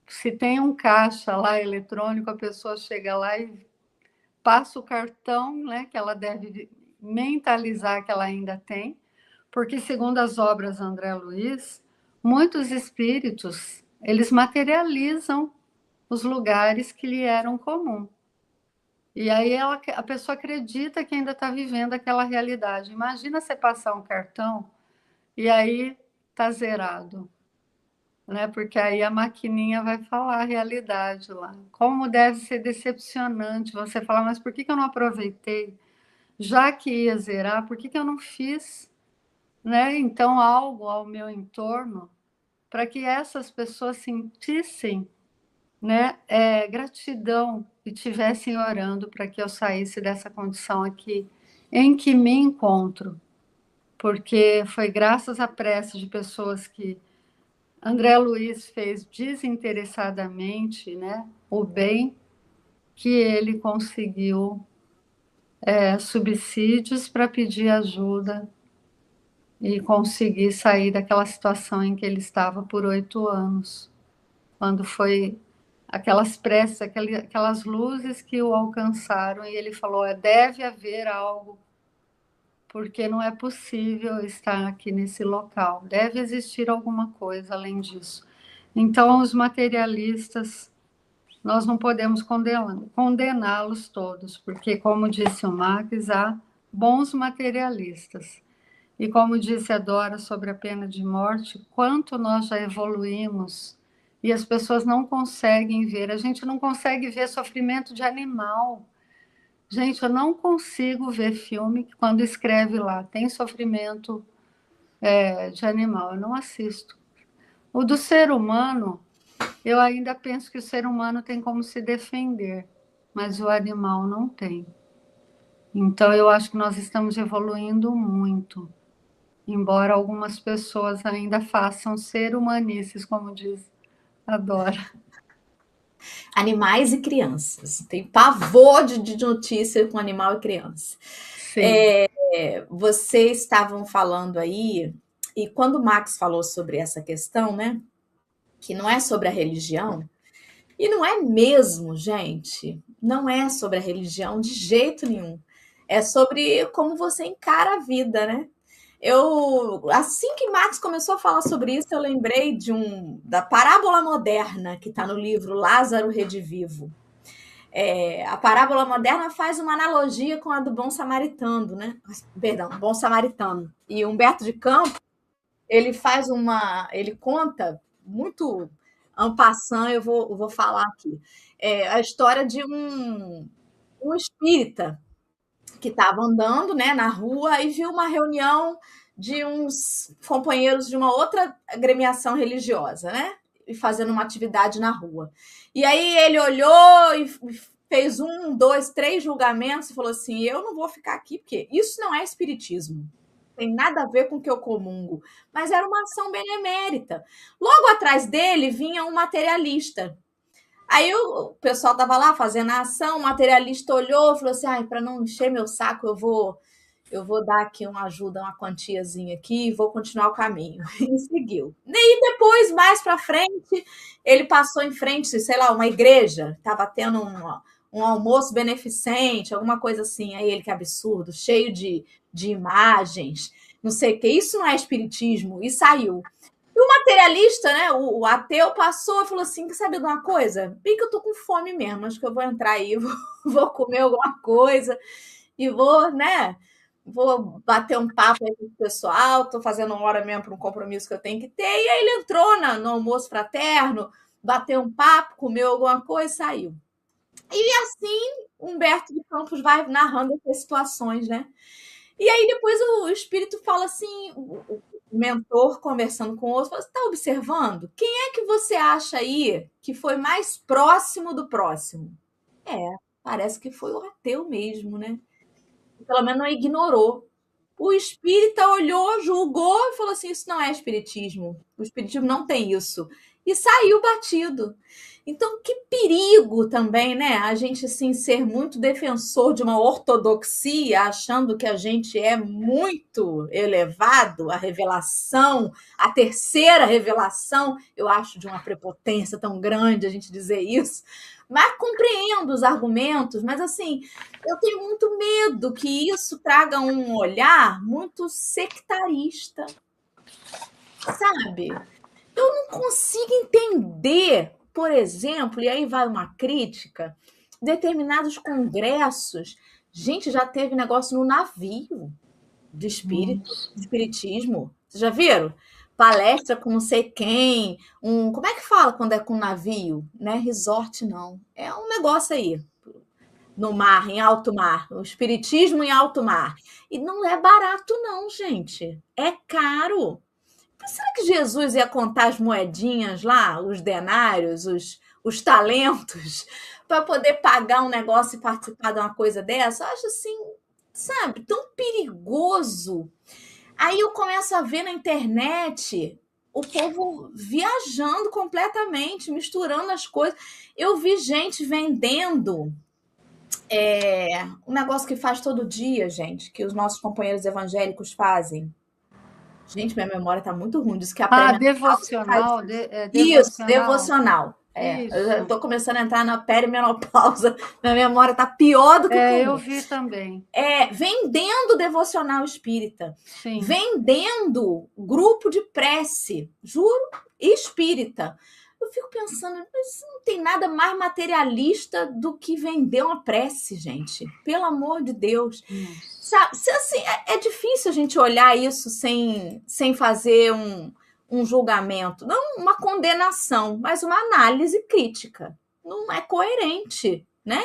Se tem um caixa lá eletrônico, a pessoa chega lá e passa o cartão, né, que ela deve mentalizar que ela ainda tem, porque segundo as obras André Luiz, muitos espíritos, eles materializam os lugares que lhe eram comum. E aí a pessoa acredita que ainda está vivendo aquela realidade. Imagina você passar um cartão e aí está zerado, né? Porque aí a maquininha vai falar a realidade lá. Como deve ser decepcionante você falar, mas por que eu não aproveitei? Já que ia zerar, por que eu não fiz, né? Então, algo ao meu entorno para que essas pessoas sentissem, né, gratidão e estivessem orando para que eu saísse dessa condição aqui em que me encontro, porque foi graças à prece de pessoas que André Luiz fez desinteressadamente, né, o bem, que ele conseguiu subsídios para pedir ajuda e conseguir sair daquela situação em que ele estava por 8 anos, quando foi aquelas preces, aquelas luzes que o alcançaram, e ele falou, deve haver algo, porque não é possível estar aqui nesse local, deve existir alguma coisa além disso. Então, os materialistas, nós não podemos condená-los todos, porque, como disse o Marx, há bons materialistas. E como disse a Dora sobre a pena de morte, quanto nós já evoluímos e as pessoas não conseguem ver. A gente não consegue ver sofrimento de animal. Gente, eu não consigo ver filme que quando escreve lá tem sofrimento de animal. Eu não assisto. O do ser humano, eu ainda penso que o ser humano tem como se defender, mas o animal não tem. Então, eu acho que nós estamos evoluindo muito, embora algumas pessoas ainda façam ser humanices, como diz a Dora. Animais e crianças. Tem pavor de notícia com animal e criança. Sim. Vocês estavam falando aí, e quando o Max falou sobre essa questão, né, que não é sobre a religião, e não é mesmo, gente, não é sobre a religião de jeito nenhum. É sobre como você encara a vida, né? Assim que Marx começou a falar sobre isso, eu lembrei da parábola moderna que está no livro Lázaro Redivivo. A parábola moderna faz uma analogia com a do bom samaritano, né? Perdão, bom samaritano. E Humberto de Campos, ele conta muito en passant, eu vou falar aqui. A história de um espírita que estava andando, né, na rua e viu uma reunião de uns companheiros de uma outra agremiação religiosa, né? E fazendo uma atividade na rua. E aí ele olhou e fez 1, 2, 3 julgamentos e falou assim: eu não vou ficar aqui, porque isso não é espiritismo. Tem nada a ver com o que eu comungo. Mas era uma ação benemérita. Logo atrás dele vinha um materialista. Aí o pessoal tava lá fazendo a ação, o materialista olhou e falou assim: ai, para não encher meu saco, eu vou dar aqui uma ajuda, uma quantiazinha aqui e vou continuar o caminho. E seguiu. E depois, mais para frente, ele passou em frente, sei lá, uma igreja, estava tendo um almoço beneficente, alguma coisa assim. Aí ele, que absurdo, cheio de imagens, não sei o que. Isso não é espiritismo. E saiu. E o materialista, né, o ateu, passou e falou assim: quer saber de uma coisa? Bem que eu tô com fome mesmo, acho que eu vou entrar aí, vou comer alguma coisa e vou, né? Vou bater um papo aí com o pessoal, estou fazendo uma hora mesmo para um compromisso que eu tenho que ter. E aí ele entrou no almoço fraterno, bateu um papo, comeu alguma coisa e saiu. E assim, Humberto de Campos vai narrando essas situações, né? E aí depois o espírito fala assim, o mentor conversando com o outro, fala: você está observando? Quem é que você acha aí que foi mais próximo do próximo? Parece que foi o ateu mesmo, né? Pelo menos não ignorou. O espírita olhou, julgou e falou assim: isso não é espiritismo. O espiritismo não tem isso. E saiu batido. Então, que perigo também, né? A gente, assim, ser muito defensor de uma ortodoxia, achando que a gente é muito elevado, a revelação, a terceira revelação, eu acho de uma prepotência tão grande a gente dizer isso. Mas compreendo os argumentos, mas assim, eu tenho muito medo que isso traga um olhar muito sectarista, sabe? Eu não consigo entender, por exemplo, e aí vai uma crítica, determinados congressos. Gente, já teve negócio no navio de espiritismo. Vocês já viram? Palestra com não sei quem, como é que fala quando é com navio? Não é resort, não. É um negócio aí, no mar, em alto mar, o espiritismo em alto mar. E não é barato, não, gente. É caro. Será que Jesus ia contar as moedinhas lá, os denários, os talentos, para poder pagar um negócio e participar de uma coisa dessa? Eu acho assim, sabe, tão perigoso. Aí eu começo a ver na internet o povo viajando completamente, misturando as coisas. Eu vi gente vendendo um negócio que faz todo dia, gente, que os nossos companheiros evangélicos fazem. Gente, minha memória está muito ruim. Diz que a devocional. Isso, devocional. Eu estou começando a entrar na perimenopausa. Minha memória está pior do que o comum. Eu vi também. Vendendo devocional espírita. Sim. Vendendo grupo de prece. Juro, espírita. Eu fico pensando, mas não tem nada mais materialista do que vender uma prece, gente. Pelo amor de Deus. Sabe, assim, é difícil a gente olhar isso sem fazer um julgamento. Não uma condenação, mas uma análise crítica. Não é coerente, né?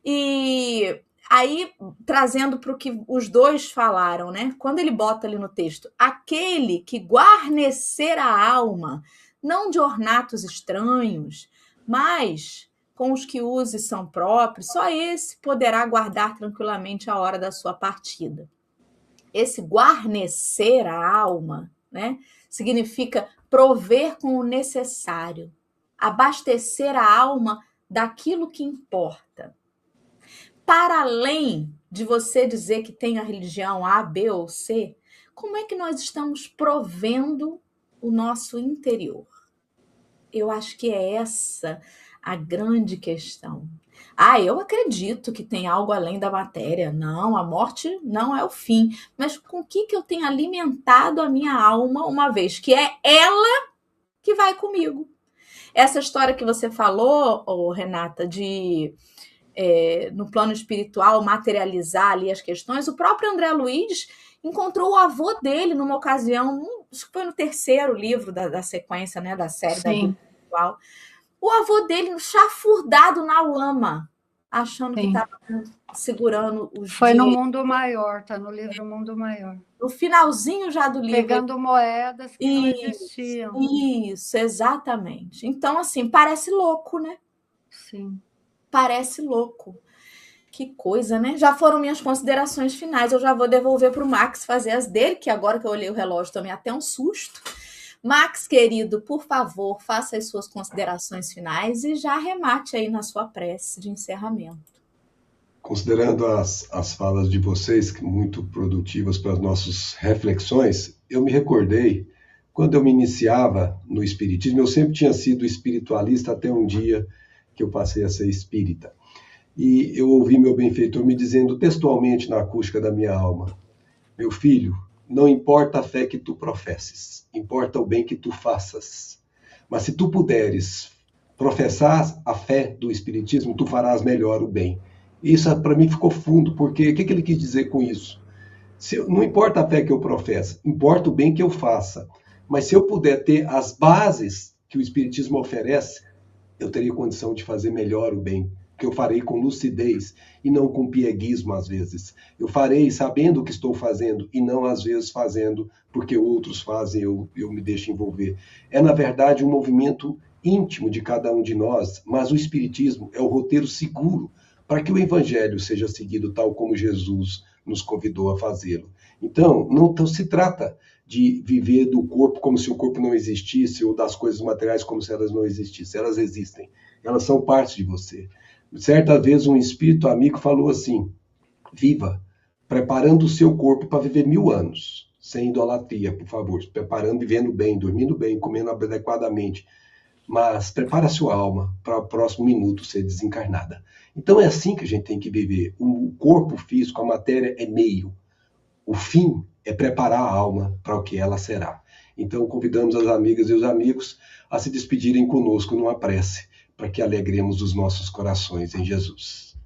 E aí, trazendo para o que os dois falaram, né? Quando ele bota ali no texto, aquele que guarnecer a alma, não de ornatos estranhos, mas com os que use são próprios, só esse poderá guardar tranquilamente a hora da sua partida. Esse guarnecer a alma, né, significa prover com o necessário, abastecer a alma daquilo que importa. Para além de você dizer que tem a religião A, B ou C, como é que nós estamos provendo o nosso interior? Eu acho que é essa a grande questão. Eu acredito que tem algo além da matéria. Não, a morte não é o fim. Mas com o que eu tenho alimentado a minha alma, uma vez que é ela que vai comigo? Essa história que você falou, Renata, de no plano espiritual materializar ali as questões, o próprio André Luiz encontrou o avô dele numa ocasião, acho que foi no terceiro livro da sequência, né, da série da vida espiritual. O avô dele chafurdado na lama, achando que estava segurando os Foi no Mundo Maior, tá no livro Mundo Maior. No finalzinho já do livro. Pegando moedas que não existiam. Isso, exatamente. Então, assim, parece louco, né? Sim. Parece louco. Que coisa, né? Já foram minhas considerações finais. Eu já vou devolver para o Max fazer as dele, que agora que eu olhei o relógio tomei até um susto. Max, querido, por favor, faça as suas considerações finais e já remate aí na sua prece de encerramento. Considerando as falas de vocês, que muito produtivas para as nossas reflexões, eu me recordei, quando eu me iniciava no espiritismo, eu sempre tinha sido espiritualista até um dia que eu passei a ser espírita. E eu ouvi meu benfeitor me dizendo textualmente na acústica da minha alma: meu filho, não importa a fé que tu professes, importa o bem que tu faças. Mas se tu puderes professar a fé do espiritismo, tu farás melhor o bem. Isso para mim ficou fundo, porque o que ele quis dizer com isso? Não importa a fé que eu professo, importa o bem que eu faça. Mas se eu puder ter as bases que o espiritismo oferece, eu teria condição de fazer melhor o bem, que eu farei com lucidez e não com pieguismo às vezes. Eu farei sabendo o que estou fazendo e não às vezes fazendo porque outros fazem, eu me deixo envolver. É na verdade um movimento íntimo de cada um de nós, mas o espiritismo é o roteiro seguro para que o evangelho seja seguido tal como Jesus nos convidou a fazê-lo. Então, não se trata de viver do corpo como se o corpo não existisse ou das coisas materiais como se elas não existissem. Elas existem. Elas são parte de você. Certa vez um espírito amigo falou assim: viva, preparando o seu corpo para viver 1000 anos, sem idolatria, por favor, preparando, vivendo bem, dormindo bem, comendo adequadamente, mas prepara a sua alma para o próximo minuto ser desencarnada. Então é assim que a gente tem que viver. O corpo físico, a matéria é meio. O fim é preparar a alma para o que ela será. Então convidamos as amigas e os amigos a se despedirem conosco numa prece, para que alegremos os nossos corações em Jesus.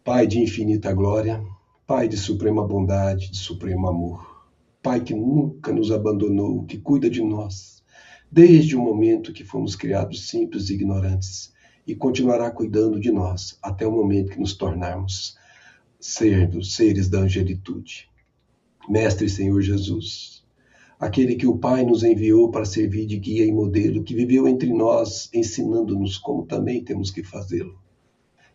Pai de infinita glória, Pai de suprema bondade, de supremo amor, Pai que nunca nos abandonou, que cuida de nós, desde o momento que fomos criados simples e ignorantes, e continuará cuidando de nós até o momento que nos tornarmos seres da angelitude. Mestre Senhor Jesus, aquele que o Pai nos enviou para servir de guia e modelo, que viveu entre nós, ensinando-nos como também temos que fazê-lo.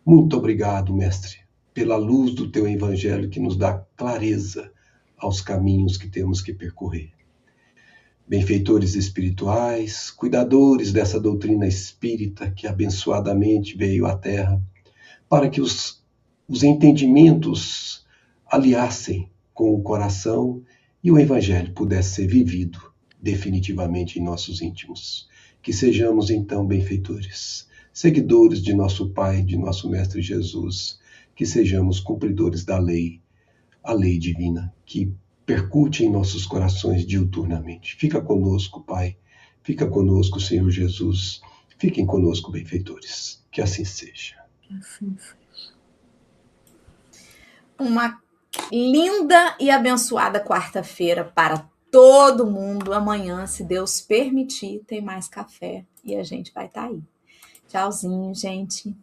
Muito obrigado, Mestre, pela luz do teu Evangelho que nos dá clareza aos caminhos que temos que percorrer. Benfeitores espirituais, cuidadores dessa doutrina espírita que abençoadamente veio à Terra, para que os entendimentos aliassem com o coração e o Evangelho pudesse ser vivido definitivamente em nossos íntimos. Que sejamos, então, benfeitores, seguidores de nosso Pai, de nosso Mestre Jesus, que sejamos cumpridores da lei, a lei divina, que percute em nossos corações diuturnamente. Fica conosco, Pai, fica conosco, Senhor Jesus, fiquem conosco, benfeitores. Que assim seja. Que assim seja. Uma linda e abençoada quarta-feira para todo mundo. Amanhã, se Deus permitir, tem mais café e a gente vai estar aí. Tchauzinho, gente.